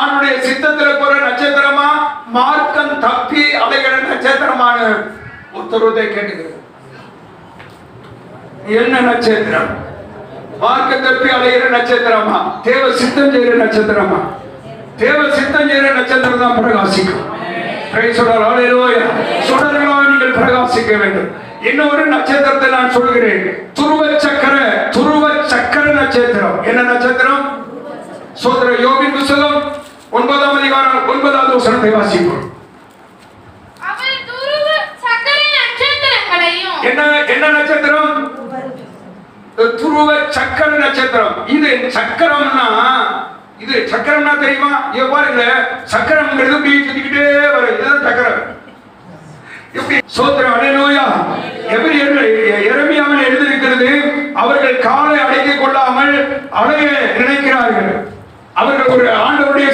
ஆணுடைய சித்தத்துல போற நட்சத்திரமா, மார்க்கம் தப்பி அலைகிற நட்சத்திரமான உத்தரவுதை கேட்டுக்கிறது. என்ன நட்சத்திரம்? மார்க்க தப்பி அலைகிற நட்சத்திரமா, தேவ சித்தம் செய்கிற நட்சத்திரமா? தேவ சித்தம் செய்கிற நட்சத்திரம் தான் பிரகாசிக்கும். சுடர்களாக நீங்கள் பிரகாசிக்க வேண்டும். இன்னொரு நட்சத்திரத்தை நான் சொல்கிறேன், துருவ சக்கர நட்சத்திரம். என்ன நட்சத்திரம்? சோதர யோபின் புத்தகம் 9ஆம் அதிகாரம் 9வது வசனத்தை வாசிப்போம். என்ன நட்சத்திரம்? துருவ சக்கர நட்சத்திரம். இது சக்கரம்னா தெரியுமா? பாருங்க, சக்கரம்ங்கிறது இப்படி சுத்திக்கிட்டே வரும். இதுதான் சக்கரம். சோத்திரம், அல்லேலூயா. எரேமியாவில் எழுதியிருக்கிறது, அவர்கள் காலை அடக்கிக் கொள்ளாமல் அலைய நினைக்கிறார்கள். அவர்கள் ஒரு ஆண்டவருடைய